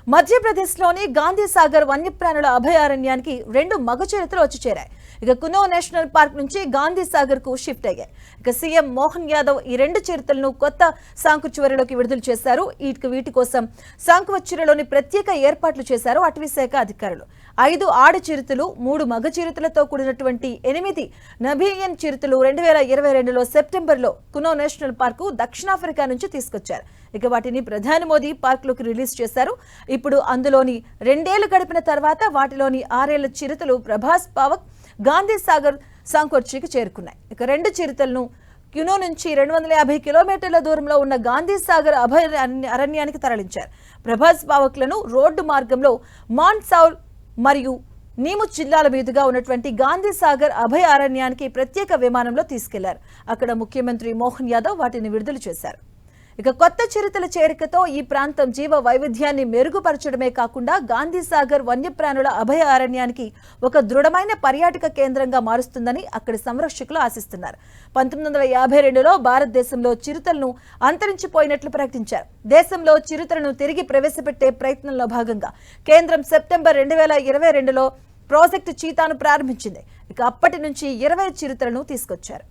మధ్యప్రదేశ్లోని గాంధీ సాగర్ వన్యప్రాణుల అభయారణ్యానికి 2 మగ చిరుతలు వచ్చి చేరాయి. ఇక కునో నేషనల్ పార్క్ నుంచి గాంధీ సాగర్ కు షిఫ్ట్ అయ్యాయి. ఇక సీఎం మోహన్ యాదవ్ ఈ 2 చిరుతలను కొత్త సాంకుచువరిలోకి విడుదల చేశారు. వీటి కోసం సాంకువచ్చిరలోని ప్రత్యేక ఏర్పాట్లు చేశారు అటవీ శాఖ అధికారులు. 5 ఆడ చిరుతలు 3 మగ చిరుతలతో కూడినటువంటి 8 నబియన్ చిరుతలు 2022లో సెప్టెంబర్లో కునో నేషనల్ పార్కు దక్షిణాఫ్రికా నుంచి తీసుకొచ్చారు. ఇక వాటిని ప్రధాని మోదీ పార్కులోకి రిలీజ్ చేశారు. ఇప్పుడు అందులోని 2 ఏళ్లు గడిపిన తర్వాత వాటిలోని 6 ఏళ్ల చిరుతలు ప్రభాస్ పావక్ గాంధీ సాగర్ సాంకోర్చికి చేరుకున్నాయి. ఇక 2 చిరుతలను క్యునో నుంచి 250 కిలోమీటర్ల దూరంలో ఉన్న గాంధీ సాగర్ అరణ్యానికి తరలించారు. ప్రభాస్ పావక్లను రోడ్డు మార్గంలో మాన్సౌల్ మరియు నీముచ్ జిల్లాల మీదుగా ఉన్నటువంటి గాంధీ సాగర్ అభయారణ్యానికి ప్రత్యేక విమానంలో తీసుకెళ్లారు. అక్కడ ముఖ్యమంత్రి మోహన్ యాదవ్ వాటిని విడుదల చేశారు. ఇక కొత్త చిరుతల చేరికతో ఈ ప్రాంతం జీవ వైవిధ్యాన్ని మెరుగుపరచడమే కాకుండా గాంధీ సాగర్ వన్యప్రాణుల అభయారణ్యానికి ఒక దృఢమైన పర్యాటక కేంద్రంగా మారుస్తుందని అక్కడి సంరక్షకులు ఆశిస్తున్నారు. 1952లో భారతదేశంలో చిరుతలను అంతరించిపోయినట్లు ప్రకటించారు. దేశంలో చిరుతలను తిరిగి ప్రవేశపెట్టే ప్రయత్నంలో భాగంగా కేంద్రం సెప్టెంబర్ 2022లో ప్రాజెక్టు చీతాను ప్రారంభించింది. ఇక అప్పటి నుంచి 20 చిరుతలను తీసుకొచ్చారు.